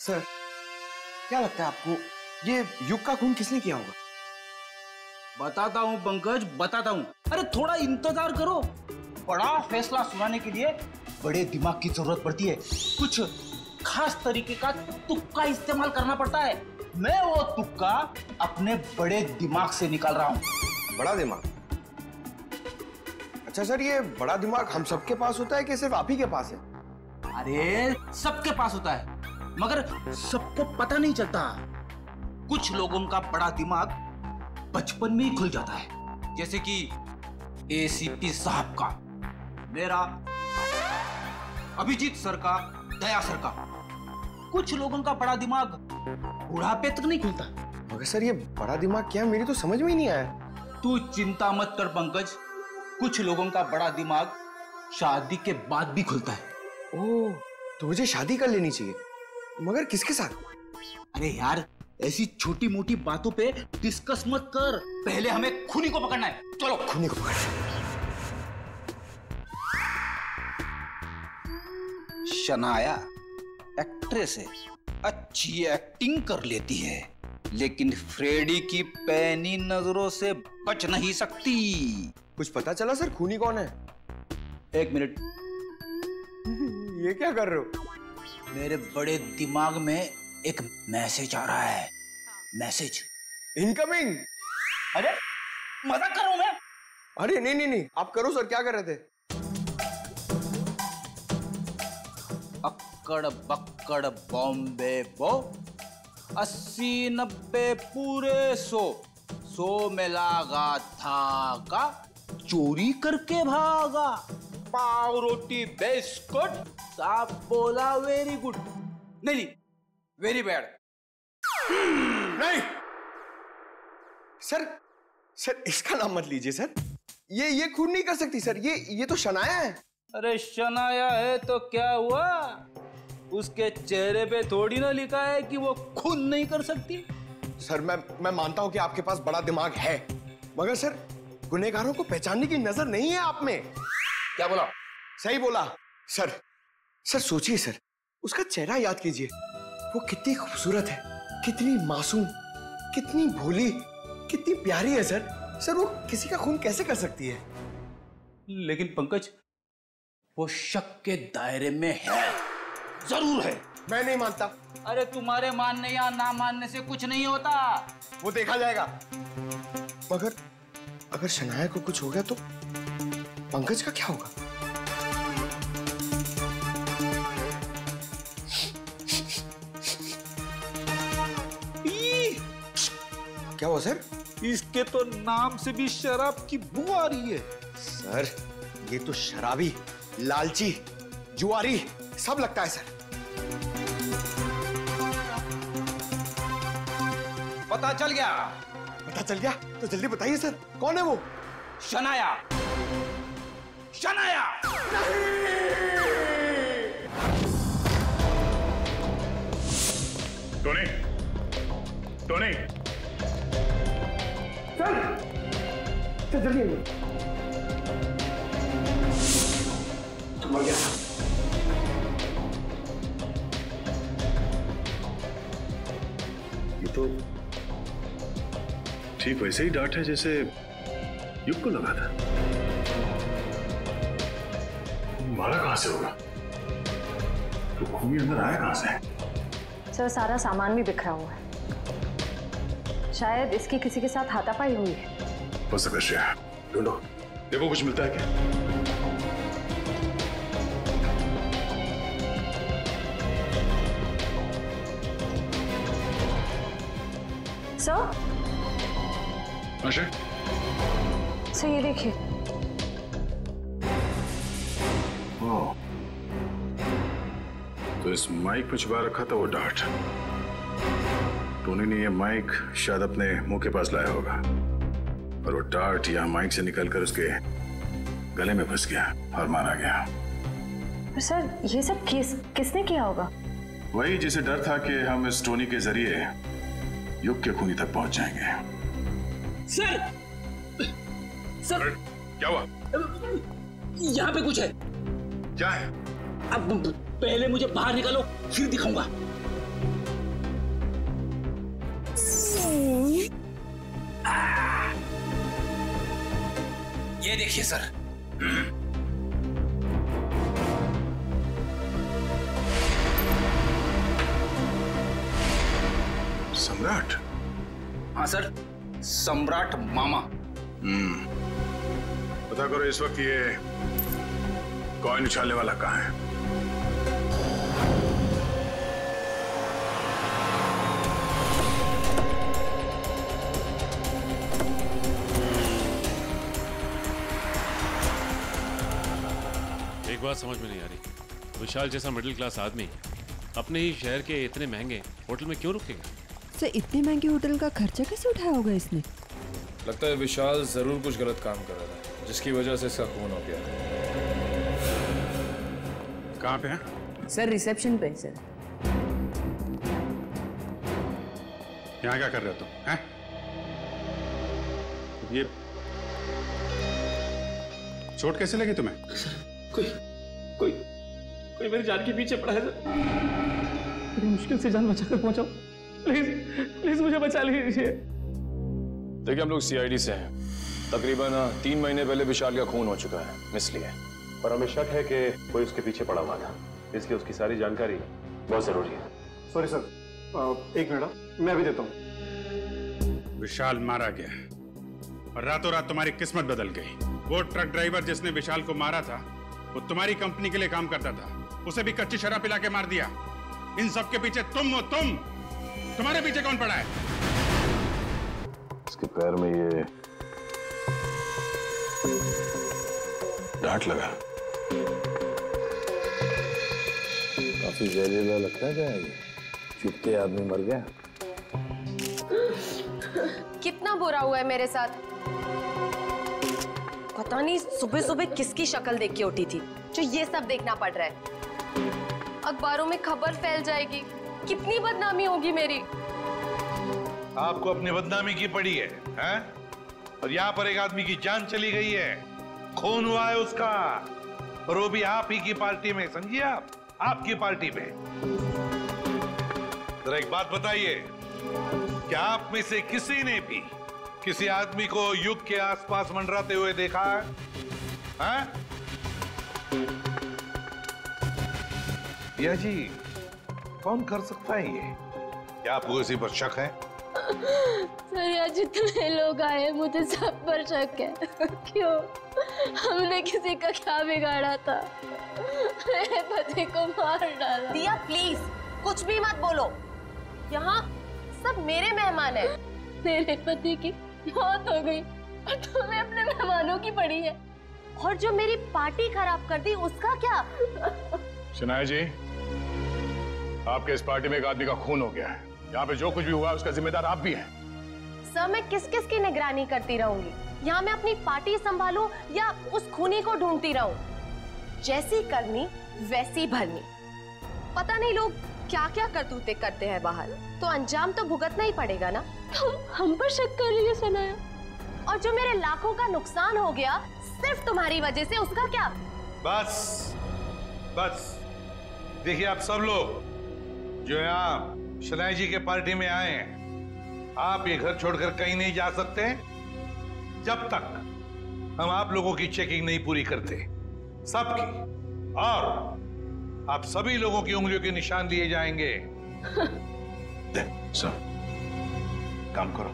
Sir, क्या लगता है आपको ये युग का खून किसने किया होगा? बताता हूँ पंकज, बताता हूँ। अरे थोड़ा इंतजार करो। बड़ा फैसला सुनाने के लिए बड़े दिमाग की जरूरत पड़ती है। कुछ खास तरीके का तुक्का इस्तेमाल करना पड़ता है। मैं वो तुक्का अपने बड़े दिमाग से निकाल रहा हूँ। बड़ा दिमाग? अच्छा सर, ये बड़ा दिमाग हम सबके पास होता है कि सिर्फ आप ही के पास है? अरे सबके पास होता है, मगर सबको पता नहीं चलता। कुछ लोगों का बड़ा दिमाग बचपन में ही खुल जाता है, जैसे कि एसीपी साहब का, मेरा, अभिजीत सर का, दया सर का। कुछ लोगों का बड़ा दिमाग बुढ़ापे तक नहीं खुलता। मगर सर, ये बड़ा दिमाग क्या है, मेरी तो समझ में ही नहीं आया। तू चिंता मत कर पंकज, कुछ लोगों का बड़ा दिमाग शादी के बाद भी खुलता है। ओह, तो मुझे शादी कर लेनी चाहिए, मगर किसके साथ? अरे यार, ऐसी छोटी मोटी बातों पे डिस्कस मत कर, पहले हमें खूनी को पकड़ना है। चलो खूनी को पकड़ना। शनाया एक्ट्रेस है, अच्छी एक्टिंग कर लेती है, लेकिन फ्रेडी की पैनी नजरों से बच नहीं सकती। कुछ पता चला सर, खूनी कौन है? एक मिनट। ये क्या कर रहे हो? मेरे बड़े दिमाग में एक मैसेज आ रहा है। Message incoming. अरे मजाक कर रहा हूं मैं। अरे नहीं नहीं नहीं, आप करो सर, क्या कर रहे थे? अक्कड़ बक्कड़ बॉम्बे बो, 80-90 पूरे 100 में लागा धागा, चोरी करके भागा, पाव रोटी बिस्कुट, साहब बोला वेरी गुड। नहीं, वेरी बैड। नहीं सर, सर इसका नाम मत लीजिए सर। ये खून नहीं कर सकती सर, ये तो शनाया है। अरे शनाया है तो क्या हुआ? उसके चेहरे पे थोड़ी ना लिखा है कि वो खून नहीं कर सकती। सर मैं मानता हूं कि आपके पास बड़ा दिमाग है, मगर सर गुनहगारों को पहचानने की नजर नहीं है आप में। क्या बोला? सही बोला सर। सर सोचिए सर, उसका चेहरा याद कीजिए, वो कितनी खूबसूरत है, कितनी मासूम, कितनी भोली, कितनी प्यारी है सर। सर वो किसी का खून कैसे कर सकती है? लेकिन पंकज, वो शक के दायरे में है, जरूर है। मैं नहीं मानता। अरे तुम्हारे मानने या ना मानने से कुछ नहीं होता, वो देखा जाएगा। मगर अगर शनाया को कुछ हो गया तो पंकज का क्या होगा? क्या हुआ सर? इसके तो नाम से भी शराब की बू आ रही है। सर ये तो शराबी, लालची, जुआरी सब लगता है सर। पता चल गया? पता चल गया तो जल्दी बताइए सर, कौन है वो? शनाया। शनाया। टोनी, टोनी, चल जल्दी। तू मर गया। ये तो ठीक वैसे ही डांट है जैसे युग को लगा था। मारा कहां से होगा? तो खूनी अंदर आया कहां से? सर सारा सामान भी बिखरा हुआ है, शायद इसकी किसी के साथ हाथापाई हुई है। हो सकता है। ढूंढो, देखो कुछ मिलता है क्या? सर, आशा, सर ये देखिए। ओह, तो इस माइक में छुपा रखा था वो डार्ट। टोनी ने ये माइक शायद अपने मुंह के पास लाया होगा और वो डार्ट यहाँ माइक से निकलकर उसके गले में फंस गया और मारा गया। पर सर ये सब किसने किया होगा? वही जिसे डर था कि हम इस टोनी के जरिए युग के खूनी तक पहुंच जाएंगे। सर, सर क्या हुआ? यहाँ पे कुछ है। क्या है? अब पहले मुझे बाहर निकालो, फिर दिखाऊंगा। ये देखिए सर। सम्राट? हाँ सर, सम्राट मामा। पता करो इस वक्त ये कॉइन उछालने वाला कहाँ है? एक बात समझ में नहीं आ रही, विशाल जैसा मिडिल क्लास आदमी अपने ही शहर के इतने महंगे होटल में क्यों रुकेगा? सर, इतने महंगे होटल का खर्चा कैसे उठाया होगा इसने? लगता है विशाल जरूर कुछ गलत काम कर रहा था, जिसकी वजह से इसका खून हो गया। कहाँ पे है? सर रिसेप्शन पे सर। यहाँ क्या कर रहे हो तुम? हैं? ये चोट कैसे लगी तुम्हें? कोई मेरी जान के पीछे पड़ा है सर। मेरी मुश्किल से जान बचाकर पहुंचाओ, प्लीज मुझे बचा लीजिए। देखिए, हम लोग सीआईडी से हैं। तकरीबन 3 महीने पहले विशाल का खून हो चुका है, इसलिए। पर हमें शक है कि कोई उसके पीछे पड़ा हुआ था, इसलिए उसकी सारी जानकारी बहुत जरूरी है। सॉरी सर, 1 मिनट मैं भी देता हूँ। विशाल मारा गया और रातों रात तुम्हारी किस्मत बदल गई। वो ट्रक ड्राइवर जिसने विशाल को मारा था, वो तुम्हारी कंपनी के लिए काम करता था। उसे भी कच्ची शराब पिला के मार दिया। इन सब के पीछे तुम हो। तुम्हारे पीछे कौन पड़ा है? इसके पैर में ये डांट लगा। काफी जहरीला लगता है। क्या है ये? चुपके आदमी मर गया। कितना बुरा हुआ है मेरे साथ। पता नहीं सुबह सुबह किसकी शक्ल देख के उठी थी जो ये सब देखना पड़ रहा है। अखबारों में खबर फैल जाएगी, कितनी बदनामी होगी मेरी। आपको अपनी बदनामी की पड़ी है, हैं? और यहाँ पर एक आदमी की जान चली गई है, खून हुआ है उसका, और वो भी आप ही की पार्टी में। समझिए आप, आपकी पार्टी में। जरा एक बात बताइए, क्या आप में से किसी ने भी किसी आदमी को युग के आसपास मंडराते हुए देखा है? हैं? या जी, कौन कर सकता है ये? क्या आपको किसी पर शक है? सर, यहाँ जितने लोग आए मुझे सब पर शक है। क्यों? हमने किसी का क्या बिगाड़ा था? मेरे पति को मार डाला। दिया प्लीज कुछ भी मत बोलो, यहाँ सब मेरे मेहमान हैं। मेरे पति की मौत हो गई और तुम्हें अपने मेहमानों की पड़ी है। और जो मेरी पार्टी खराब कर दी उसका क्या? शनाया जी, आपके इस पार्टी में एक आदमी का खून हो गया है। यहाँ पे जो कुछ भी हुआ उसका जिम्मेदार आप भी हैं। सर, मैं किस किस की निगरानी करती रहूंगी? यहाँ मैं अपनी पार्टी संभालूं या उस खूनी को ढूंढती रहूं? जैसी करनी वैसी भरनी। पता नहीं लोग क्या क्या करतूते करते हैं बाहर, तो अंजाम तो भुगतना ही पड़ेगा ना। तुम हम पर शक कर रही है सनाया? और जो मेरे लाखों का नुकसान हो गया सिर्फ तुम्हारी वजह से, उसका क्या? बस बस, देखिए आप सब लोग जो यहाँ शनाया जी के पार्टी में आए हैं, आप ये घर छोड़कर कहीं नहीं जा सकते जब तक हम आप लोगों की चेकिंग नहीं पूरी करते, सबकी। और आप सभी लोगों की उंगलियों के निशान लिए जाएंगे। सर, काम करो,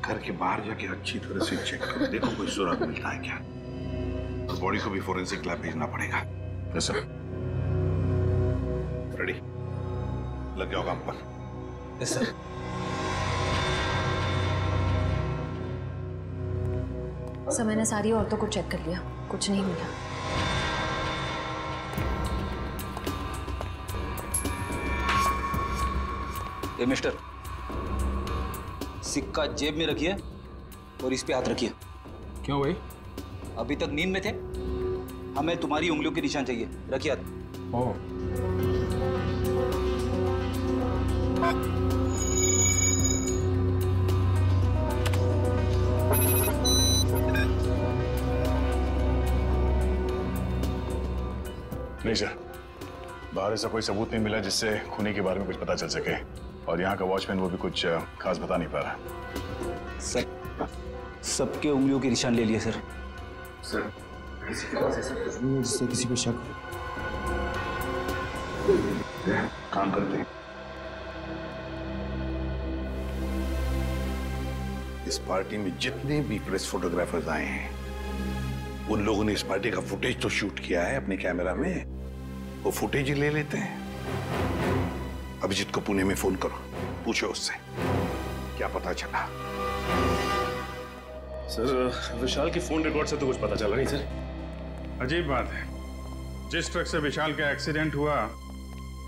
घर के बाहर जाके अच्छी तरह से चेक करो, देखो कोई सुराग मिलता है क्या। और बॉडी को भी फोरेंसिक लैब भेजना पड़ेगा। Yes sir. रेडी, लग जाओ काम पर। Yes sir. सर, मैंने सारी औरतों को चेक कर लिया, कुछ नहीं मिला। ए मिस्टर, सिक्का जेब में रखिए और इस पे हाथ रखिए। क्यों भाई? अभी तक नींद में थे, हमें तुम्हारी उंगलियों के निशान चाहिए। रखिए हाथ। ओह, नहीं सर, बाहर ऐसा कोई सबूत नहीं मिला जिससे खूनी के बारे में कुछ पता चल सके। और यहाँ का वॉचमैन वो भी कुछ खास बता नहीं पा रहा। सर, सबके उंगलियों के निशान ले लिए सर। सर, किसी के पास ऐसा कुछ नहीं है जिससे किसी पे शक हो। काम करते हैं। इस पार्टी में जितने भी प्रेस फोटोग्राफर्स आए हैं, उन लोगों ने इस पार्टी का फुटेज तो शूट किया है अपने कैमरा में, वो फुटेज ही ले लेते हैं। अभिजीत को पुणे में फोन करो, पूछो उससे क्या पता चला। सर, विशाल की फोन रिकॉर्ड से तो कुछ पता चला नहीं सर। अजीब बात है, जिस ट्रक से विशाल का एक्सीडेंट हुआ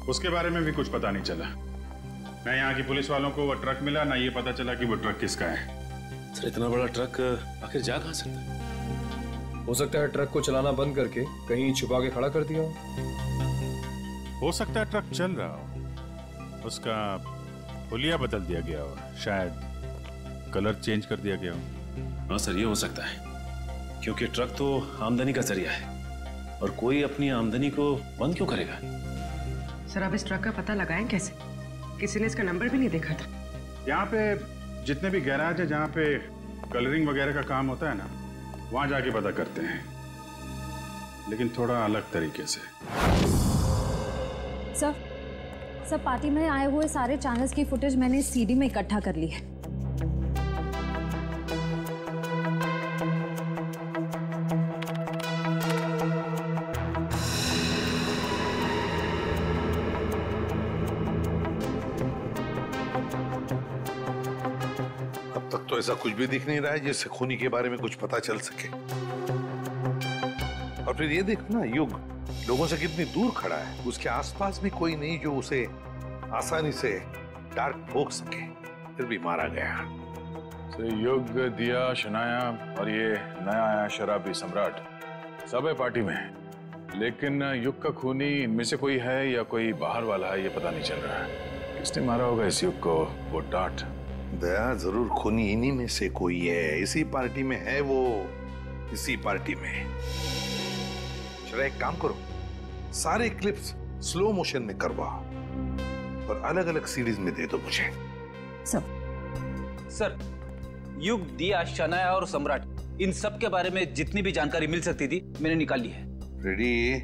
उसके बारे में भी कुछ पता नहीं चला। न यहाँ की पुलिस वालों को वो ट्रक मिला, ना ये पता चला कि वो ट्रक किसका है। सर, इतना बड़ा ट्रक आखिर जा कहाँ सकता है? हो सकता है ट्रक को चलाना बंद करके कहीं छुपा के खड़ा कर दिया हो सकता है ट्रक चल रहा हो, उसका हुलिया बदल दिया गया हो, शायद कलर चेंज कर दिया गया हो। हाँ सर, ये हो सकता है, क्योंकि ट्रक तो आमदनी का जरिया है और कोई अपनी आमदनी को बंद क्यों करेगा? सर, अब इस ट्रक का पता लगाएं कैसे? किसी ने इसका नंबर भी नहीं देखा था। यहाँ पे जितने भी गैराज है जहाँ पे कलरिंग वगैरह का काम होता है ना, वहां जाके पता करते हैं, लेकिन थोड़ा अलग तरीके से। सर, पार्टी में आए हुए सारे चैनल्स की फुटेज मैंने सीडी में इकट्ठा कर ली है। अब तक तो ऐसा कुछ भी दिख नहीं रहा है जिससे खूनी के बारे में कुछ पता चल सके। और फिर ये देखो ना, युग लोगों से कितनी दूर खड़ा है, उसके आसपास भी कोई नहीं जो उसे आसानी से डार्क ठोक सके, फिर भी मारा गया। युग, दिया, शनाया और ये नया आया शराबी सम्राट सब है पार्टी में, लेकिन युग का खूनी इनमें से कोई है या कोई बाहर वाला है ये पता नहीं चल रहा है। किसने मारा होगा इस युग को? वो डांट दया, जरूर खूनी इन्हीं में से कोई है, इसी पार्टी में है वो, इसी पार्टी में। चलो एक काम करो, सारे क्लिप्स स्लो मोशन में करवाओ और अलग अलग सीरीज में दे दो मुझे। सर, युग, दिया, शनाया और सम्राट, इन सब के बारे में जितनी भी जानकारी मिल सकती थी मैंने निकाल ली है। रेडी,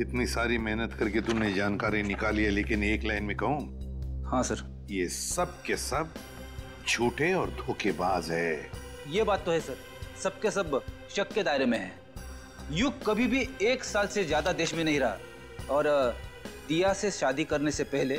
इतनी सारी मेहनत करके तुमने जानकारी निकाली है, लेकिन एक लाइन में कहूं? हाँ सर। ये सब के सब झूठे और धोखेबाज है। ये बात तो है सर, सब के सब शक के दायरे में है। युग कभी भी 1 साल से ज्यादा देश में नहीं रहा और दिया से शादी करने से पहले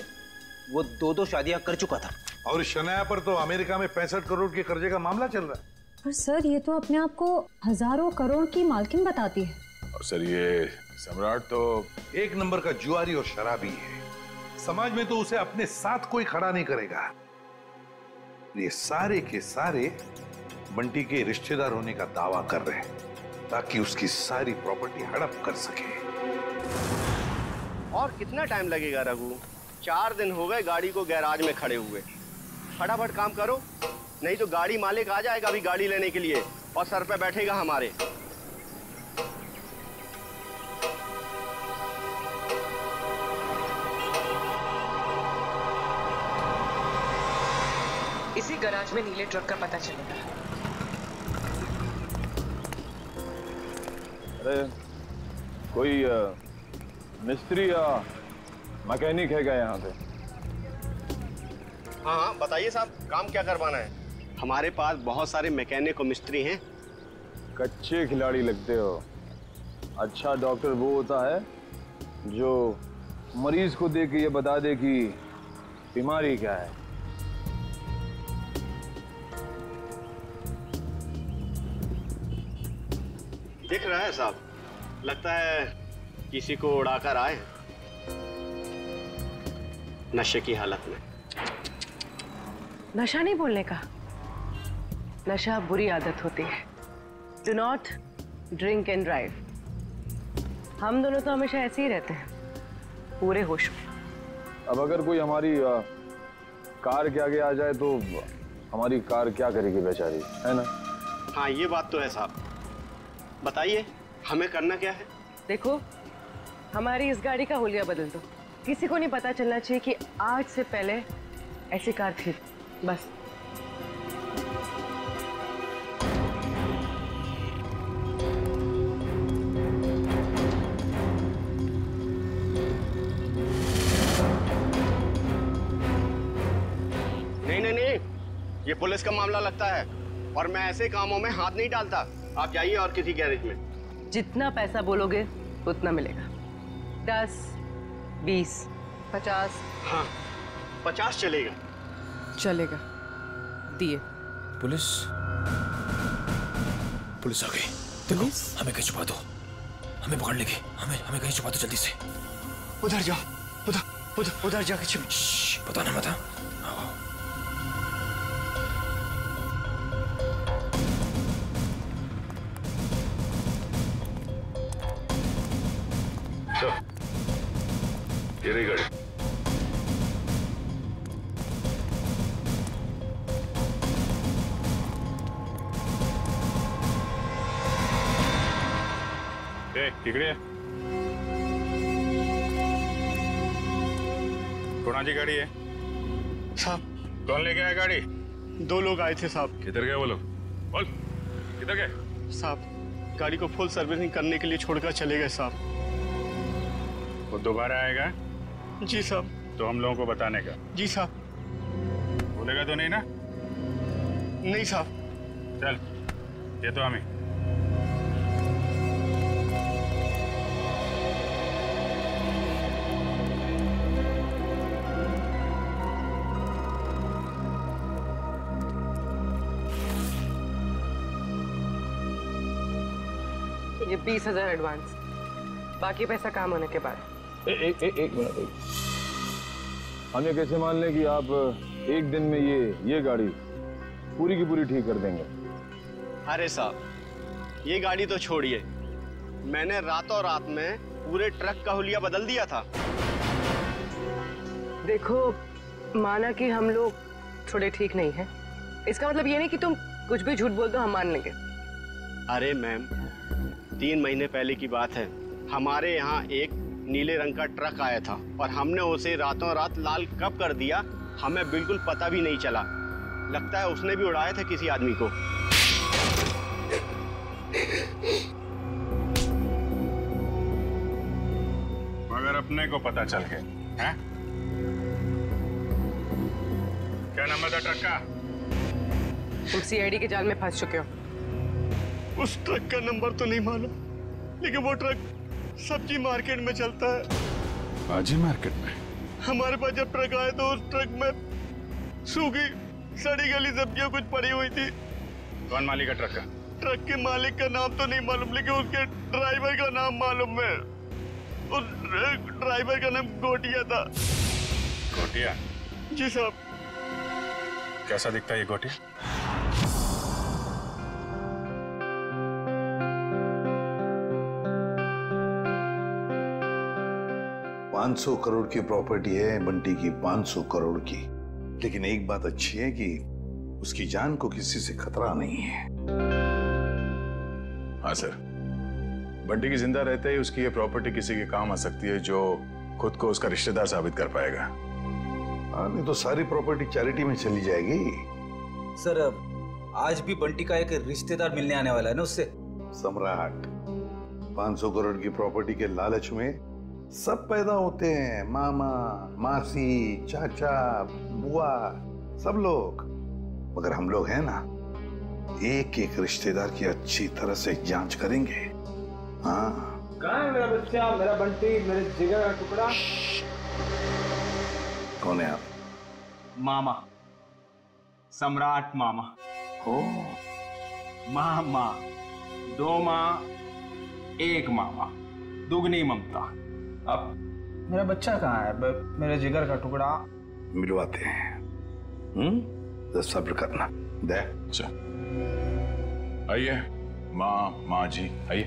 वो 2 शादियां कर चुका था। और शनाया पर तो अमेरिका में 65 करोड़ के कर्जे का मामला चल रहा है। पर सर, ये तो अपने आप को हजारों करोड़ की मालकिन बताती है। और सर, ये सम्राट तो 1 नंबर का जुआरी और शराबी है। समाज में तो उसे अपने साथ कोई खड़ा नहीं करेगा। ये सारे के सारे बंटी के रिश्तेदार होने का दावा कर रहे हैं ताकि उसकी सारी प्रॉपर्टी हड़प कर सके। और कितना टाइम लगेगा रघु? 4 दिन हो गए गाड़ी को गैराज में खड़े हुए। फटाफट काम करो, नहीं तो गाड़ी मालिक आ जाएगा अभी गाड़ी लेने के लिए और सर पे बैठेगा हमारे। इसी गैराज में नीले ट्रक का पता चलेगा। अरे कोई मिस्त्री या मैकेनिक है क्या यहाँ पे? हाँ हाँ बताइए साहब, काम क्या करवाना है? हमारे पास बहुत सारे मैकेनिक और मिस्त्री हैं। कच्चे खिलाड़ी लगते हो। अच्छा डॉक्टर वो होता है जो मरीज को देख के ये बता दे कि बीमारी क्या है। दिख रहा है साहब, लगता है किसी को उड़ाकर आए नशे की हालत में। नशा नहीं बोलने का, नशा बुरी आदत होती है। Do not drink and drive. हम दोनों तो हमेशा ऐसे ही रहते हैं, पूरे होश में। अब अगर कोई हमारी कार के आगे आ जाए तो हमारी कार क्या करेगी बेचारी, है ना? हाँ ये बात तो है साहब। बताइए हमें करना क्या है? देखो, हमारी इस गाड़ी का हुलिया बदल दो। किसी को नहीं पता चलना चाहिए कि आज से पहले ऐसी कार थी बस। नहीं, ये पुलिस का मामला लगता है और मैं ऐसे कामों में हाथ नहीं डालता। आप जाइए और किसी गैरेज में। जितना पैसा बोलोगे उतना मिलेगा। 10, 20, 50। हाँ, 50 चलेगा। चलेगा, दिए। पुलिस आ गई। देखो, हमें कहीं छुपा दो, हमें पकड़ लेगी। हमें कहीं छुपा दो जल्दी से। उधर जाओ, उधर जाके छिप। पता ना मत। ये रही गाड़ी। टिकड़े कौन जी गाड़ी है साहब? कौन लेके आया गाड़ी? 2 लोग आए थे साहब। किधर गए वो लोग? बोल, किधर गए? साहब, गाड़ी को फुल सर्विसिंग करने के लिए छोड़कर चले गए साहब। वो दोबारा आएगा? जी साहब। तो हम लोगों को बताने का? जी साहब। बोलेगा तो नहीं ना? नहीं साहब। चल, ये तो हमें। ये 20,000 एडवांस, बाकी पैसा काम होने के बाद। एक मिनट। हम ये कैसे मान लें कि आप एक दिन में ये गाड़ी पूरी की पूरी ठीक कर देंगे? अरे साहब, ये गाड़ी तो छोड़िए, मैंने रातों रात में पूरे ट्रक का हुलिया बदल दिया था। देखो, माना कि हम लोग थोड़े ठीक नहीं हैं, इसका मतलब ये नहीं कि तुम कुछ भी झूठ बोल दो हम मान लेंगे। अरे मैम, 3 महीने पहले की बात है, हमारे यहाँ एक नीले रंग का ट्रक आया था और हमने उसे रातों रात लाल कब कर दिया हमें बिल्कुल पता भी नहीं चला। लगता है उसने भी उड़ाया था किसी आदमी को। मगर अपने को पता चल गया है? क्या नंबर था ट्रक का? तुम सीआईडी के जाल में फंस चुके हो। उस ट्रक का नंबर तो नहीं मालूम, लेकिन वो ट्रक सब्जी मार्केट में चलता है। सब्जी मार्केट में? हमारे पास जब ट्रक आया तो उस ट्रक में सूखी सड़ी गली सब्जियां कुछ पड़ी हुई थी। कौन मालिक है ट्रक का? ट्रक के मालिक का नाम तो नहीं मालूम, लेकिन उसके ड्राइवर का नाम मालूम है। उस ड्राइवर का नाम गोटिया था। गोटिया? जी साहब। कैसा दिखता है ये गोटिया? 500 करोड़ की प्रॉपर्टी है बंटी की, 500 करोड़ की। लेकिन एक बात अच्छी है कि उसकी जान को किसी से खतरा नहीं है। हाँ सर, बंटी की जिंदा रहते ही उसकी ये प्रॉपर्टी किसी के काम आ सकती है जो खुद को उसका रिश्तेदार साबित कर पाएगा। हाँ, नहीं तो सारी प्रॉपर्टी चैरिटी में चली जाएगी। सर, आज भी बंटी का एक रिश्तेदार मिलने आने वाला है ना उससे। सम्राट, 500 करोड़ की प्रॉपर्टी के लालच में सब पैदा होते हैं, मामा, मासी, चाचा, बुआ, सब लोग। मगर हम लोग हैं ना, एक एक रिश्तेदार की अच्छी तरह से जांच करेंगे। हाँ। कहाँ है मेरा बच्चा, मेरा बंटी, मेरे जिगर का टुकड़ा? कौन है आप? मामा, सम्राट मामा। ओ, मामा, 2 माँ, 1 मामा, दुगनी ममता। अब मेरा बच्चा कहाँ है, मेरे जिगर का टुकड़ा? मिलवाते हैं। तो सब्र करना। दे। अच्छा, आइए माँ जी, आइए।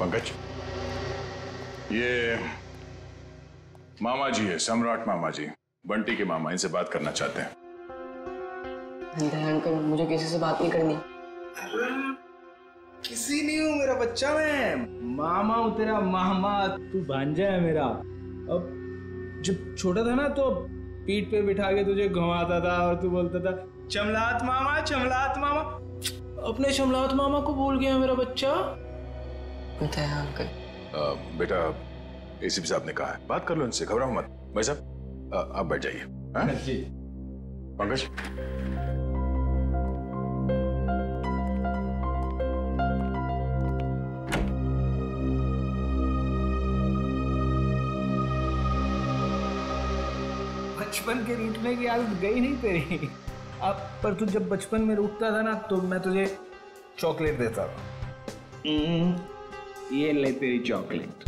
पंकज, ये मामा जी है, सम्राट मामा जी, बंटी के मामा, इनसे बात करना चाहते हैं। अंकल, मुझे किसी से बात नहीं करनी। किसी नहीं हूँ मेरा बच्चा, मैं मामा हूँ तेरा मामा। तू भांजा है मेरा। अब जब छोटा था ना तो पीठ पे बिठा के तुझे घुमाता था और तू बोलता था चमलात मामा, चमलात मामा। अपने चमलात मामा को भूल गया मेरा बच्चा। अंकल बेटा एसीपी साहब ने कहा है, बात कर लो इनसे, घबराओ मत। भाई साहब आप बैठ जाइए। जी पंकज। बचपन के रूठने की आदत गई नहीं तेरी। अब पर तू जब बचपन में रूठता था ना तो मैं तुझे चॉकलेट देता था। ये ले तेरी चॉकलेट।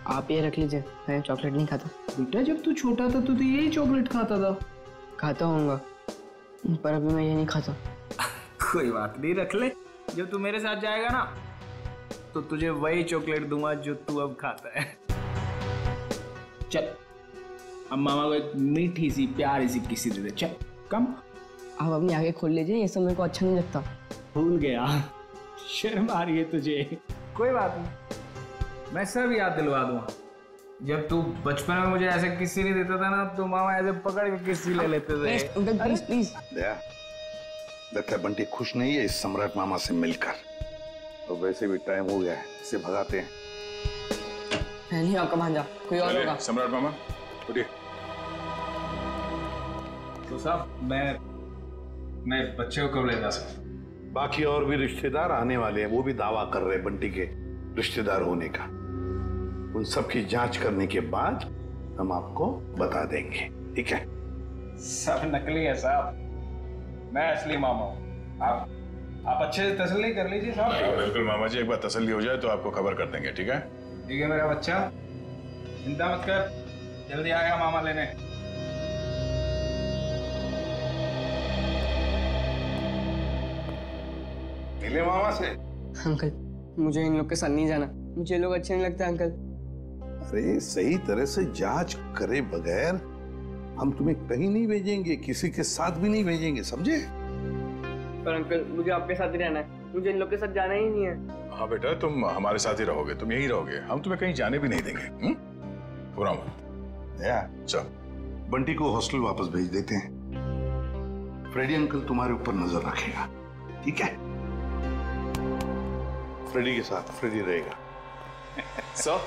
आप ये रख लीजिए, मैं चॉकलेट नहीं खाता। बेटा जब तू छोटा था तो तू यही चॉकलेट खाता था। खाता होऊंगा पर अभी मैं ये नहीं खाता। कोई बात नहीं, रख ले। जब तू मेरे साथ जाएगा ना तो तुझे वही चॉकलेट दूंगा जो तू अब खाता है। चल अब मामा को एक मीठी सी प्यारी सी किसी दे दे। चल कम। आप अपनी आगे खोल लीजिए, ये सब मेरे को अच्छा नहीं लगता। भूल गया, शर्म आ रही है तुझे। कोई बात नहीं, मैं सब याद दिलवा दूंगा। जब तू बचपन में मुझे ऐसे किस्से नहीं देता था ना तो मामा ऐसे पकड़ के किस्से ले लेते थे। Please please. लगता है बंटी खुश नहीं है इस सम्राट मामा से मिलकर। तो वैसे भी टाइम हो गया है, इसे भगाते हैं। मैं नहीं आपका भांजा, कोई और होगा। सम्राट मामा उठिए। तो साहब मैं बच्चे को कब ले जा सकता? बाकी और भी रिश्तेदार आने वाले हैं, वो भी दावा कर रहे हैं बंटी के रिश्तेदार होने का। उन सब की जांच करने के बाद हम आपको बता देंगे, ठीक है? सब नकली है साहब, मैं असली मामा हूँ। आप अच्छे से तसल्ली कर लीजिए साहब। बिल्कुल मामा जी, एक बार तसल्ली हो जाए तो आपको खबर कर देंगे, ठीक है? ठीक है मेरा बच्चा, चिंता मत कर, जल्दी आएगा मामा लेने। मिले मामा से? अंकल मुझे इन लोग के साथ नहीं जाना, मुझे लोग अच्छे नहीं लगते अंकल। अरे सही तरह से जांच करे बगैर हम तुम्हें कहीं नहीं भेजेंगे, किसी के साथ भी नहीं भेजेंगे, समझे? पर अंकल मुझे आपके साथ ही रहना है, मुझे इन लोग के साथ जाना ही नहीं है। हाँ बेटा, तुम हमारे साथ ही रहोगे, तुम यहीं रहोगे, हम तुम्हें कहीं जाने भी नहीं देंगे। पूरा चल बंटी को हॉस्टल वापस भेज देते हैं। फ्रेडी अंकल तुम्हारे ऊपर नजर रखेगा, ठीक है? फ्रेडी के साथ फ्रेडी रहेगा। सर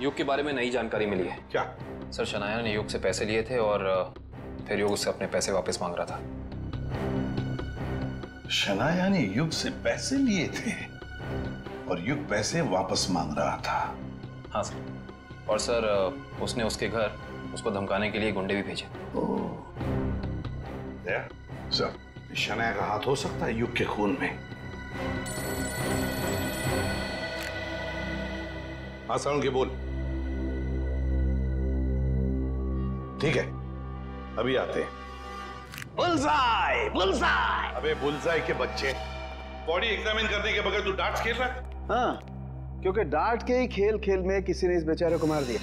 युग के बारे में नई जानकारी मिली है। क्या? सर शनाया ने युग से पैसे लिए थे और फिर युग उससे अपने पैसे वापस मांग रहा था। शनाया ने युग से पैसे लिए थे और युग पैसे वापस मांग रहा था? हाँ सर, और सर उसने उसके घर उसको धमकाने के लिए गुंडे भी भेजे। सर शनाया का हाथ हो सकता है युग के खून में। हाँ साउंड के बोल। ठीक है अभी आते हैं। Bullseye, bullseye. अबे बुलसाई के बच्चे, बॉडी एग्जामिन करने के बगैर तू डार्ट्स खेल रहा है? हाँ, क्योंकि डार्ट के ही खेल खेल में किसी ने इस बेचारे को मार दिया।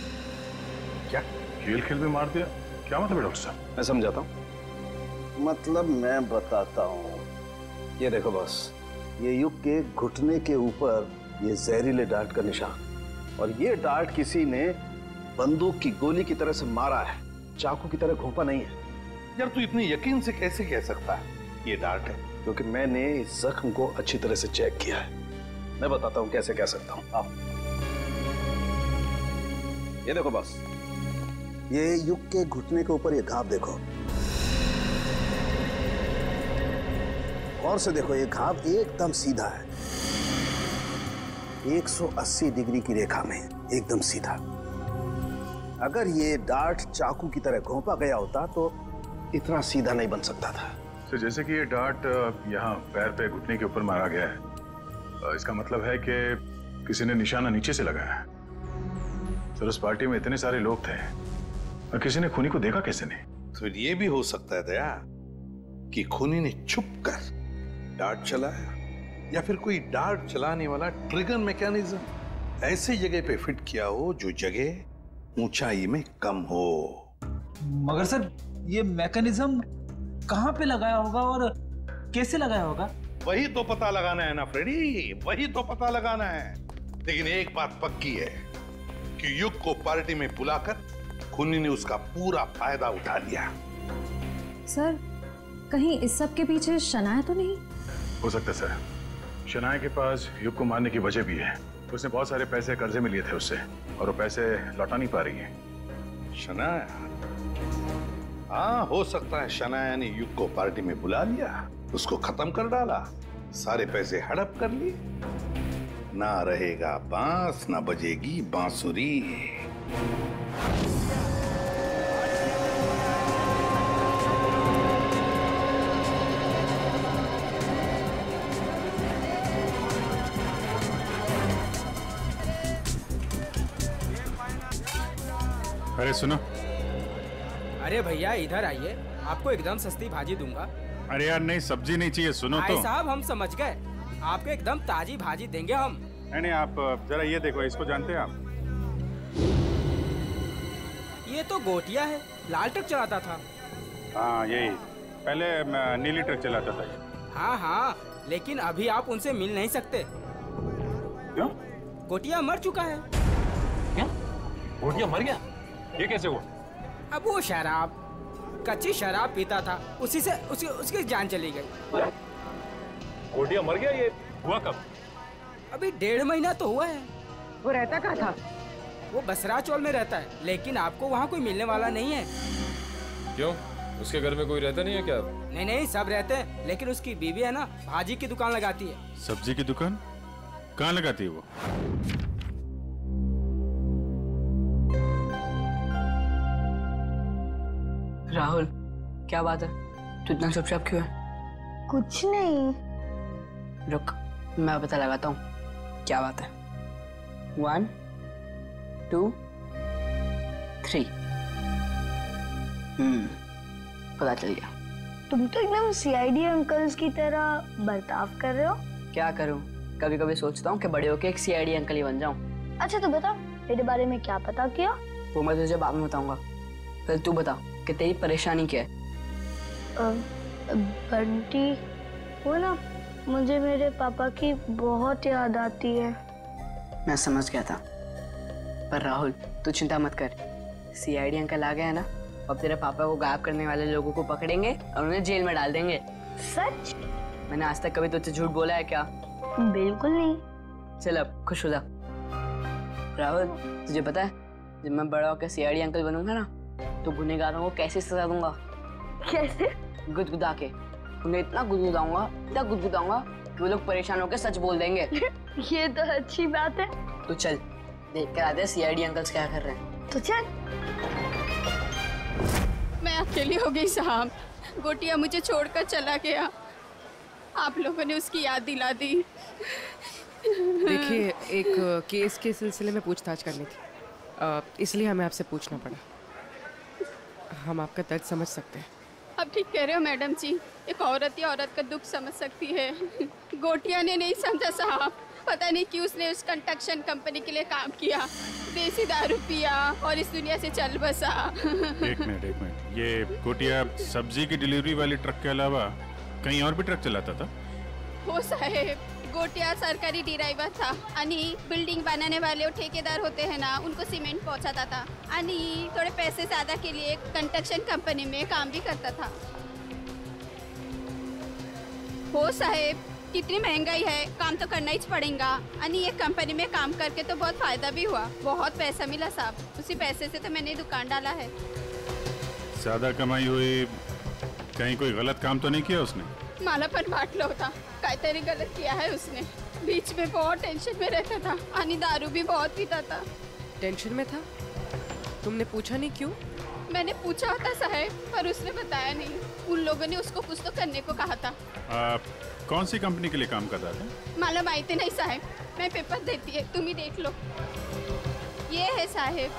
क्या खेल खेल में मार दिया? क्या मतलब है डॉक्टर साहब? मैं समझाता हूँ। मतलब मैं बताता हूँ। ये देखो बॉस, ये युग के घुटने के ऊपर ये जहरीले डार्ट का निशान, और ये डार्ट किसी ने बंदूक की गोली की तरह से मारा है, चाकू की तरह घोंपा नहीं है। यार तू इतने यकीन से कैसे कह सकता है ये डार्ट है? क्योंकि मैंने इस जख्म को अच्छी तरह से चेक किया है। मैं बताता हूँ कैसे कह सकता हूँ। आओ ये देखो बॉस, ये युग के घुटने के ऊपर ये घाव देखो, और से देखो ये घाव एकदम सीधा है, 180 डिग्री की रेखा में एकदम सीधा। अगर ये डार्ट चाकू की तरह घोंपा गया होता तो इतना सीधा नहीं बन सकता था। तो जैसे कि ये डार्ट यहाँ पैर पे घुटने के ऊपर मारा गया है, इसका मतलब है कि किसी ने निशाना नीचे से लगाया है। सर उस पार्टी में इतने सारे लोग थे और किसी ने खूनी को देखा कैसे नहीं? तो ये भी हो सकता है दया कि खूनी ने छुप कर डार्ट चलाया, या फिर कोई डार्ट चलाने वाला ट्रिगर मैकेनिज्म ऐसे जगह पे फिट किया हो जो जगह ऊंचाई में कम हो। मगर सर ये मैकेनिज्म कहाँ पे लगाया होगा और कैसे लगाया होगा? वही तो पता लगाना है ना फ्रेडी, वही तो पता लगाना है। लेकिन एक बात पक्की है कि युग को पार्टी में बुलाकर खूनी ने उसका पूरा फायदा उठा लिया। सर, कहीं इस सब के पीछे शनाया तो नहीं? हो सकता है सर। शनाया के पास युग को मारने की वजह भी है। उसने बहुत सारे पैसे कर्जे में लिए थे उससे और वो पैसे लौटा नहीं पा रही है। शनाया? हाँ, हो सकता है शनाया ने युग को पार्टी में बुला लिया, उसको खत्म कर डाला, सारे पैसे हड़प कर लिए। ना रहेगा बांस, ना बजेगी बांसुरी। अरे सुनो। अरे भैया इधर आइए, आपको एकदम सस्ती भाजी दूंगा। अरे यार नहीं, सब्जी नहीं चाहिए, सुनो तो। भाई साहब हम समझ गए, आपको एकदम ताजी भाजी देंगे हम। नहीं, आप जरा ये देखो, इसको जानते हैं आप? ये तो गोटिया है, लाल ट्रक चलाता था। हाँ यही, पहले नीली ट्रक चलाता था। हाँ हाँ, लेकिन अभी आप उनसे मिल नहीं सकते। क्यों? गोटिया मर चुका है। क्या? गोटिया मर गया? ये कैसे हुआ? अब वो शराब, कच्ची शराब पीता था, उसी से उसकी जान चली गई। गोटिया मर गया? ये हुआ कब? अभी 1.5 महीना तो हुआ है। वो रहता कहाँ था? वो बसरा चौल में रहता है, लेकिन आपको वहाँ कोई मिलने वाला नहीं है। क्यों? उसके घर में कोई रहता नहीं है क्या? नहीं नहीं, सब रहते हैं, लेकिन उसकी बीवी है ना, भाजी की दुकान लगाती है। सब्जी की दुकान? कहाँ लगाती है वो? राहुल, क्या बात है? तू इतना चुपचाप क्यों है? कुछ नहीं। रुक, मैं पता लगाता हूँ क्या बात है। 1 2 3। पता चल गया। तुम तो एकदम सीआईडी अंकल्स की तरह बर्ताव कर रहे हो। क्या करूँ, कभी कभी सोचता हूँ कि बड़े होके एक सीआईडी अंकल ही बन जाऊँ। अच्छा तो बता, तेरे बारे में क्या पता किया? वो मैं तुझे बाद में बताऊंगा। फिर तू बता कि तेरी परेशानी क्या है? बंटी, वो ना, मुझे मेरे पापा की बहुत याद आती है। मैं समझ गया था, पर राहुल तू चिंता मत कर। सीआईडी अंकल आ गया ना, अब तेरे पापा को गायब करने वाले लोगों को पकड़ेंगे और उन्हें जेल में डाल देंगे। सच? मैंने आज तक कभी तुझसे झूठ बोला है क्या? बिल्कुल नहीं। चल अब खुश हो जा। राहुल, तुझे पता है जब मैं बड़ा होकर सीआईडी अंकल बनूंगा ना, तो गुनहगारों को कैसे सजा दूंगा? कैसे? गुदगुदा के। उन्हें इतना गुदगुदाऊंगा कि वो लोग परेशान होकर सच बोल देंगे। ये तो अच्छी बात है। तो चल देख कर आते हैं सीआईडी अंकल्स क्या कर रहे हैं। तो चल। मैं अकेली हो गई साहब, गोटिया मुझे छोड़कर चला गया। आप लोगों ने उसकी याद दिला दी। देखिए, एक केस के सिलसिले में पूछताछ करनी थी, इसलिए हमें आपसे पूछना पड़ा। हम आपका दर्द समझ सकते हैं। अब ठीक कह रहे हो मैडम जी, एक औरत या औरत का दुख समझ सकती है। गोटिया ने नहीं समझा साहब, पता नहीं क्यों उसने उस कंस्ट्रक्शन कंपनी के लिए काम किया, देसी दारू पिया और इस दुनिया से चल बसा। एक मिनट, ये गोटिया सब्जी की डिलीवरी वाली ट्रक के अलावा कहीं और भी ट्रक चलाता था? हो साहेब, गोटिया सरकारी ड्राइवर था आणि बिल्डिंग बनाने वाले वो ठेकेदार होते हैं ना, उनको सीमेंट पहुंचाता था आणि थोड़े पैसे ज्यादा के लिए कंस्ट्रक्शन कंपनी में काम भी करता था। हो साहेब, कितनी महंगाई है, काम तो करना ही पड़ेगा। आणि ये कंपनी में काम करके तो बहुत फायदा भी हुआ, बहुत पैसा मिला साहब। उसी पैसे से तो मैंने दुकान डाला है। ज्यादा कमाई हुई, कहीं कोई गलत काम तो नहीं किया उसने? मला पण वाटलं होता काहीतरी गलत किया है उसने। बीच में बहुत टेंशन में रहता था आणि दारू भी बहुत पीता था। टेंशन में था? तुमने पूछा नहीं क्यों? मैंने पूछा था साहब, पर उसने बताया नहीं। उन लोगों ने उसको कुछ तो करने को कहा था। कौन सी कंपनी के लिए काम कर रहा था? मला माहिती नहीं साहब, मैं पेपर देती है, तुम ही देख लो। ये है साहब,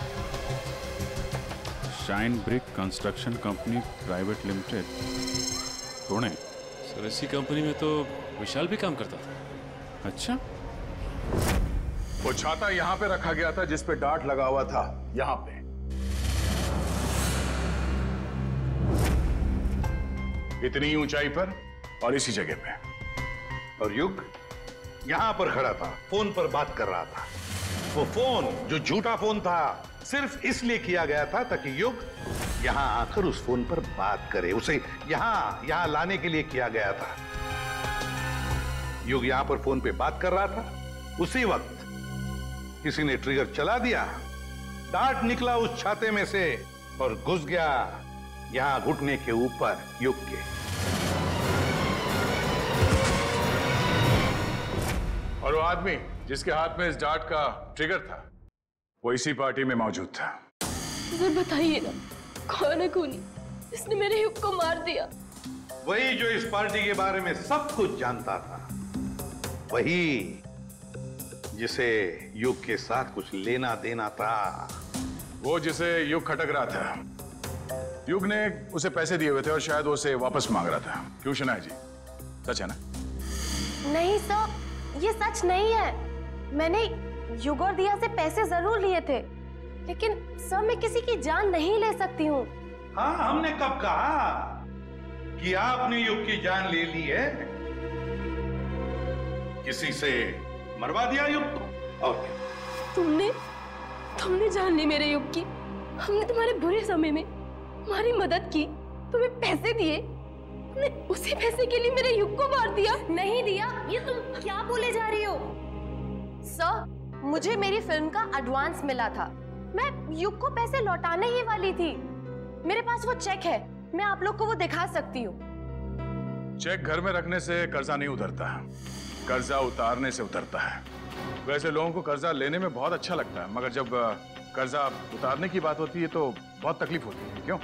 shine brick construction company private limited, Pune. Sir इसी कंपनी में तो विशाल भी काम करता था। अच्छा। वो छाता यहाँ पे रखा गया था जिस पे डार्ट लगा हुआ था, यहाँ पे। इतनी ऊंचाई पर और इसी जगह पे। और युग यहां पर खड़ा था, फोन पर बात कर रहा था। वो फोन जो झूठा फोन था सिर्फ इसलिए किया गया था ताकि युग यहां आकर उस फोन पर बात करे। उसे यहां लाने के लिए किया गया था। युग यहां पर फोन पे बात कर रहा था, उसी वक्त किसी ने ट्रिगर चला दिया, डार्ट निकला उस छाते में से और घुस गया यहां घुटने के ऊपर युग के। और वो आदमी जिसके हाथ में इस डार्ट का ट्रिगर था वो इसी पार्टी में मौजूद था। सर बताइए ना, कौन है खूनी जिसने मेरे युग को मार दिया? वही जो इस पार्टी के बारे में सब कुछ जानता था, वही जिसे युग के साथ कुछ लेना देना था। वो जिसे युग खटक रहा था। युग ने उसे पैसे दिए हुए थे और शायद वो उसे वापस मांग रहा था। क्यों शनाया जी, सच है ना? नहीं सर, ये सच नहीं है। मैंने युग और दिया से पैसे जरूर लिए थे, लेकिन सर मैं किसी की जान नहीं ले सकती हूँ। हाँ, हमने कब कहा कि आपने युग की जान ले ली है? किसी से मरवा दिया युग को। और तुमने जान ली मेरे युग की। हमने तुम्हारे बुरे समय में तुम्हारी मदद की, तुम्हें पैसे दिए, तुमने उसी पैसे के लिए मेरे युग को मार दिया। नहीं दिया, ये तुम क्या बोले जा रही हो? सर, मुझे मेरी फिल्म का एडवांस मिला था, मैं युग को पैसे लौटाने ही वाली थी। मेरे पास वो चेक है, मैं आप लोग को वो दिखा सकती हूँ। चेक घर में रखने से कर्जा नहीं उतरता, कर्जा उतारने से उतरता है। वैसे लोगों को कर्जा लेने में बहुत अच्छा लगता है, मगर जब कर्जा उतारने की बात होती है तो बहुत तकलीफ होती है। क्यों?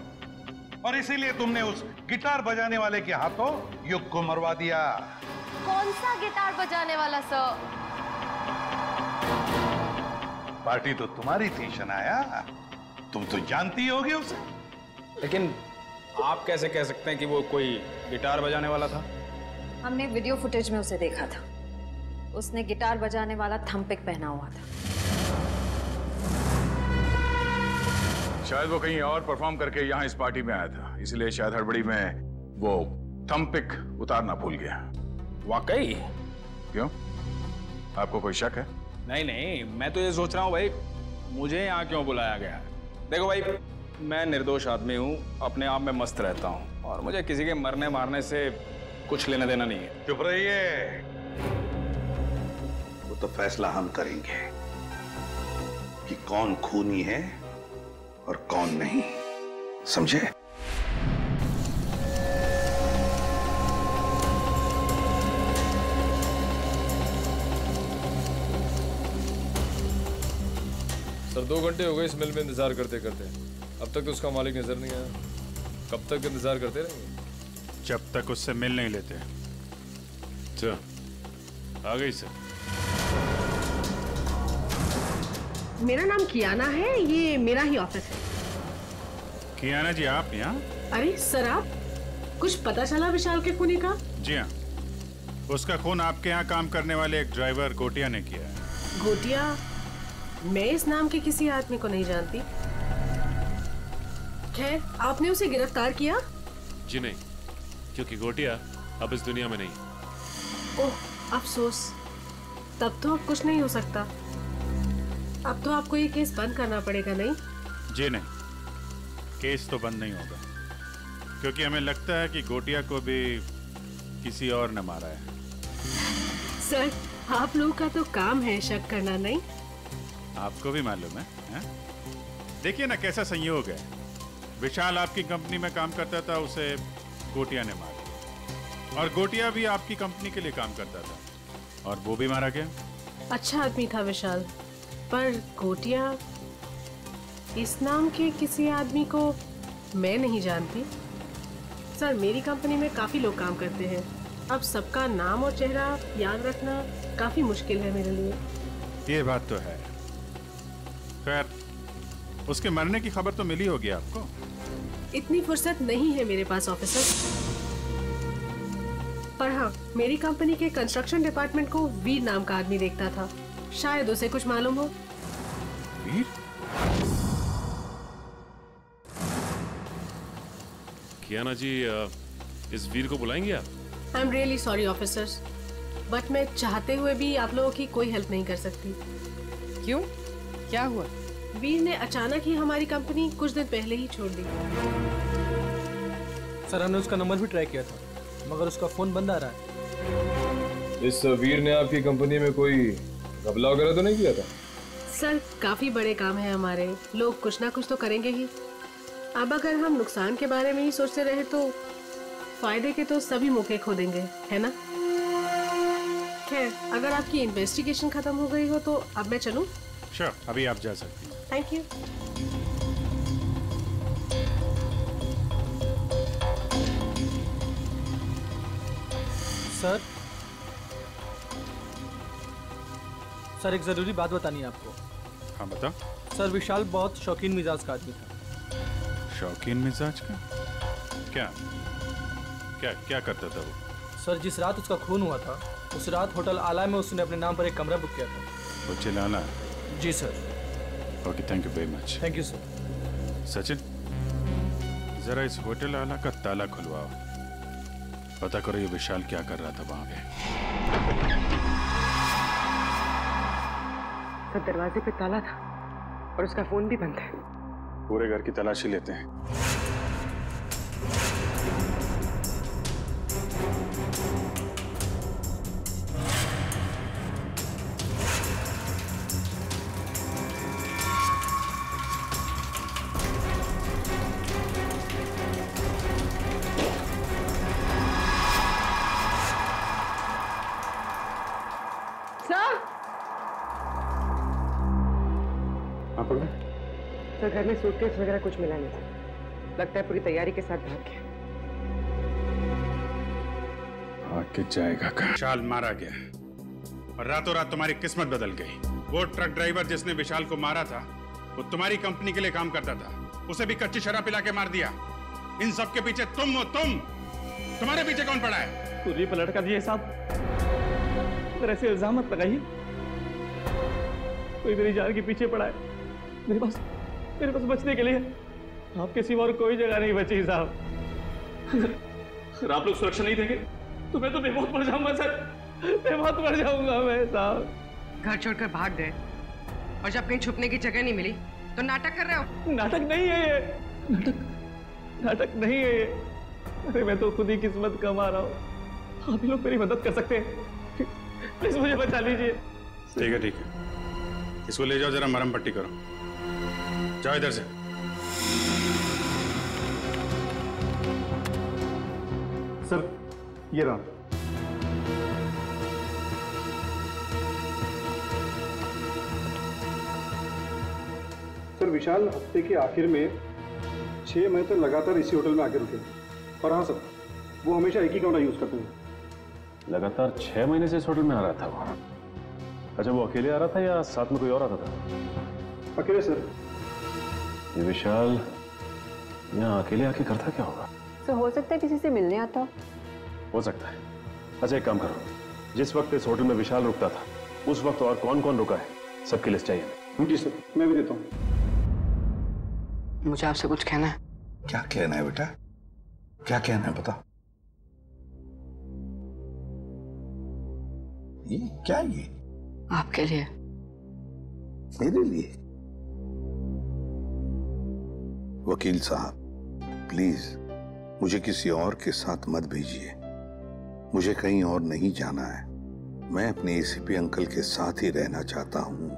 और इसीलिए तुमने उस गिटार बजाने वाले के हाथों युग को मरवा दिया। कौन सा गिटार बजाने वाला सर? पार्टी तो तुम्हारी थी शनाया, तुम तो जानती होगी उसे। लेकिन आप कैसे कह सकते हैं कि वो कोई गिटार बजाने वाला था? हमने वीडियो फुटेज में उसे देखा था, उसने गिटार बजाने वाला थंपिक पहना हुआ था। शायद वो कहीं और परफॉर्म करके यहाँ इस पार्टी में आया था, इसलिए शायद हड़बड़ी में वो थंपिक उतारना भूल गया। वाकई? क्यों, आपको कोई शक है? नहीं, मैं तो ये सोच रहा हूँ भाई, मुझे यहाँ क्यों बुलाया गया? देखो भाई, मैं निर्दोष आदमी हूँ, अपने आप में मस्त रहता हूँ और मुझे किसी के मरने मारने से कुछ लेना देना नहीं है। चुप रहिए, वो तो फैसला हम करेंगे कि कौन खूनी है और कौन नहीं, समझे? सर 2 घंटे हो गए इस मिल में इंतजार करते करते, अब तक तो उसका मालिक नजर नहीं आया। कब तक इंतजार करते रहेंगे? जब तक उससे मिल नहीं लेते। सर आ गई सर। मेरा नाम कियाना है, ये मेरा ही ऑफिस है। कियाना जी आप यहाँ? अरे सर, आप कुछ पता चला विशाल के खूनी का? जी हाँ, उसका खून आपके यहाँ काम करने वाले एक ड्राइवर गोटिया ने किया है। गोटिया? मैं इस नाम के किसी आदमी को नहीं जानती। खैर, आपने उसे गिरफ्तार किया? जी नहीं, क्योंकि गोटिया अब इस दुनिया में नहीं। ओह अफसोस, तब तो अब कुछ नहीं हो सकता। अब तो आपको ये केस बंद करना पड़ेगा, नहीं? जी नहीं, केस तो बंद नहीं होगा, क्योंकि हमें लगता है कि गोटिया को भी किसी और ने मारा है। सर, आप लोगों का तो काम है शक करना, नहीं? आपको भी मालूम है, देखिए ना कैसा संयोग है। विशाल आपकी कंपनी में काम करता था, उसे गोटिया ने मारा, और गोटिया भी आपकी कंपनी के लिए काम करता था और वो भी मारा गया। अच्छा आदमी था विशाल, पर गोटिया, इस नाम के किसी आदमी को मैं नहीं जानती। सर, मेरी कंपनी में काफी लोग काम करते हैं, अब सबका नाम और चेहरा याद रखना काफी मुश्किल है मेरे लिए। ये बात तो है। खैर, उसके मरने की खबर तो मिली होगी आपको। इतनी फुर्सत नहीं है मेरे पास ऑफिसर, पर हाँ, मेरी कंपनी के कंस्ट्रक्शन डिपार्टमेंट को वीर नाम का आदमी देखता था, शायद उसे कुछ मालूम हो। वीर? कियाना जी, इस वीर को बुलाएंगे आप? I am really sorry officers, but मैं चाहते हुए भी आप लोगों की कोई हेल्प नहीं कर सकती। क्यों? क्या हुआ? वीर ने अचानक ही हमारी कंपनी कुछ दिन पहले ही छोड़ दी। सर हमने उसका नंबर भी ट्राई किया था, मगर उसका फोन बंद आ रहा है। इस वीर ने आपकी कंपनी में कोई घपला वगैरह तो नहीं किया था? सर काफी बड़े काम है हमारे, लोग कुछ ना कुछ तो करेंगे ही। अब अगर हम नुकसान के बारे में ही सोचते रहे तो फायदे के तो सभी मौके खो देंगे, है ना? खैर, अगर आपकी इन्वेस्टिगेशन खत्म हो गई हो तो अब मैं चलूं? श्योर, अभी आप जा सकती हैं। Thank you. सर एक जरूरी बात बतानी है आपको। हाँ बता। सर विशाल बहुत शौकीन मिजाज का आदमी था। शौकीन मिजाज का? क्या क्या क्या करता था वो? सर जिस रात उसका खून हुआ था उस रात होटल आला में उसने अपने नाम पर एक कमरा बुक किया था। होटल आला? जी sir. Okay, thank you very much. Thank you sir. Sachin, जरा इस होटल आला का ताला खुलवाओ, पता करो ये विशाल क्या कर रहा था वहां पे। सर दरवाजे पे ताला था और उसका फोन भी बंद है। पूरे घर की तलाशी लेते हैं। सर घर में सूटकेस वगैरह कुछ मिला नहीं था, लगता है पूरी तैयारी के साथ भाग गया। आके जाएगा कहाँ? विशाल मारा गया और रातों रात तुम्हारी किस्मत बदल गई। वो ट्रक ड्राइवर जिसने विशाल को मारा था वो तुम्हारी कंपनी के लिए काम करता था, उसे भी कच्ची शराब पिला के मार दिया। इन सब के पीछे तुम हो। तुम्हारे पीछे कौन पड़ा है? पूरी पलट कर दिए साहब, पर ऐसे इल्जाम मत लगाइए। कोई मेरी जान के पीछे पड़ा है। मेरे पास बचने के लिए आपके सिवा और कोई जगह नहीं बची साहब। अगर आप लोग सुरक्षा नहीं देंगे तो मैं तो बेमौत मर जाऊंगा सर, बेमौत मर जाऊंगा मैं साहब। घर छोड़कर भाग गए और जब कहीं छुपने की जगह नहीं मिली तो नाटक कर रहे हो? नाटक नहीं है ये, नाटक नहीं है ये। अरे मैं तो खुद ही किस्मत कमा रहा हूँ। आप ही लोग मेरी मदद कर सकते हैं, प्लीज मुझे बचा लीजिए। ठीक है ठीक है, इसको ले जाओ, जरा मरहम पट्टी करो। जाओ इधर से। सर ये रहा। सर विशाल हफ्ते के आखिर में 6 महीने तक लगातार इसी होटल में आके रुके। और हाँ सर, वो हमेशा एक ही कमरा यूज करते हैं। लगातार 6 महीने से इस होटल में आ रहा था वो? अच्छा, वो अकेले आ रहा था या साथ में कोई और आता था? अकेले सर। ये विशाल यहाँ अकेले आके करता क्या होगा? तो हो सकता है किसी से मिलने आता हो सकता है। अच्छा एक काम करो, जिस वक्त इस होटल में विशाल रुकता था उस वक्त और कौन कौन रुका है सबकी लिस्ट चाहिए हमें। जी सर, मैं भी देता हूँ। मुझे आपसे कुछ कहना है। क्या कहना है बेटा? क्या कहना है बता। ये क्या? ये आपके लिए। मेरे लिए? वकील साहब प्लीज मुझे किसी और के साथ मत भेजिए। मुझे कहीं और नहीं जाना है। मैं अपने एसीपी अंकल के साथ ही रहना चाहता हूँ,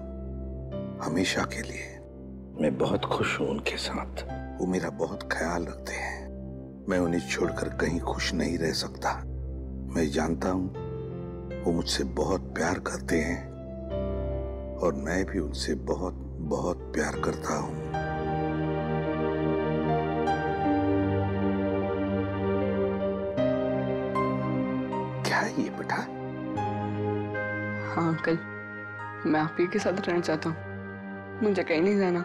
हमेशा के लिए। मैं बहुत खुश हूँ उनके साथ। वो मेरा बहुत ख्याल रखते हैं। मैं उन्हें छोड़कर कहीं खुश नहीं रह सकता। मैं जानता हूँ वो मुझसे बहुत प्यार करते हैं और मैं भी उनसे बहुत बहुत प्यार करता हूँ। क्या है ये बेटा? हाँ अंकल, मैं आप ही के साथ रहना चाहता हूँ। मुझे कहीं नहीं जाना।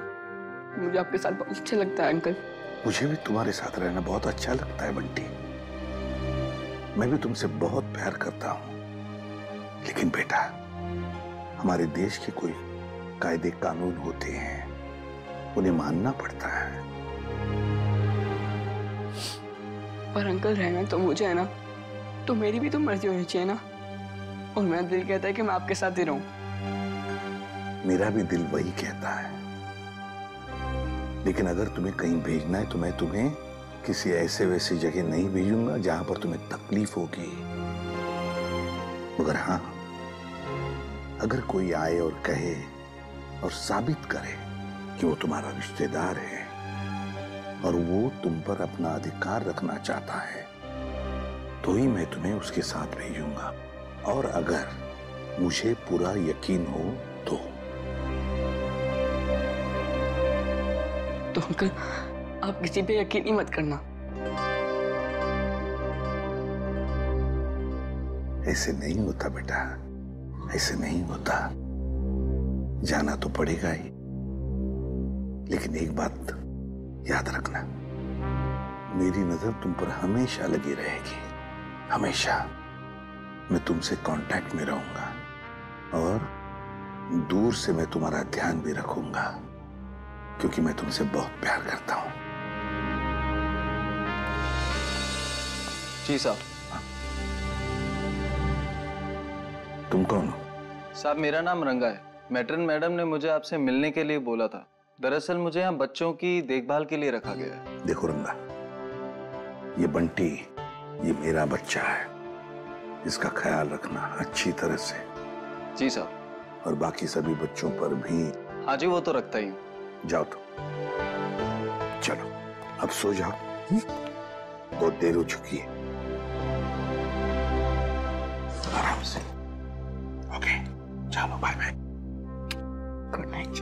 मुझे आपके साथ बहुत अच्छा लगता है अंकल। मुझे भी तुम्हारे साथ रहना बहुत अच्छा लगता है बंटी। मैं भी तुमसे बहुत प्यार करता हूँ। लेकिन बेटा, हमारे देश के कोई कायदे कानून होते हैं, उन्हें मानना पड़ता है। पर अंकल रहना तो मुझे है ना, तो मेरी भी तो मर्जी होनी चाहिए ना। और मेरा दिल कहता है कि मैं आपके साथ ही रहूं। मेरा भी दिल वही कहता है, लेकिन अगर तुम्हें कहीं भेजना है तो मैं तुम्हें किसी ऐसे वैसी जगह नहीं भेजूंगा जहां पर तुम्हें तकलीफ होगी। मगर हाँ, अगर कोई आए और कहे और साबित करे कि वो तुम्हारा रिश्तेदार है और वो तुम पर अपना अधिकार रखना चाहता है, तो ही मैं तुम्हें उसके साथ भेजूंगा। और अगर मुझे पूरा यकीन हो तो अंकल आप किसी पे यकीन ही मत करना। ऐसे नहीं होता बेटा, ऐसे नहीं होता। जाना तो पड़ेगा ही, लेकिन एक बात याद रखना, मेरी नजर तुम पर हमेशा लगी रहेगी, हमेशा। मैं तुमसे कांटेक्ट में रहूंगा और दूर से मैं तुम्हारा ध्यान भी रखूंगा, क्योंकि मैं तुमसे बहुत प्यार करता हूं। जी साहब। तुम कौन हो? साहब मेरा नाम रंगा है। मैट्रन मैडम ने मुझे आपसे मिलने के लिए बोला था। दरअसल मुझे यहाँ बच्चों की देखभाल के लिए रखा गया है। देखो रंगा, ये बंटी, ये मेरा बच्चा है, इसका ख्याल रखना अच्छी तरह से। जी साहब। और बाकी सभी बच्चों पर भी। हाँ जी, वो तो रखता ही हूँ। जाओ तो, चलो अब सो जाओ, बहुत देर हो चुकी है। आराम से। ओके, चलो बाय बाय, गुड नाइट।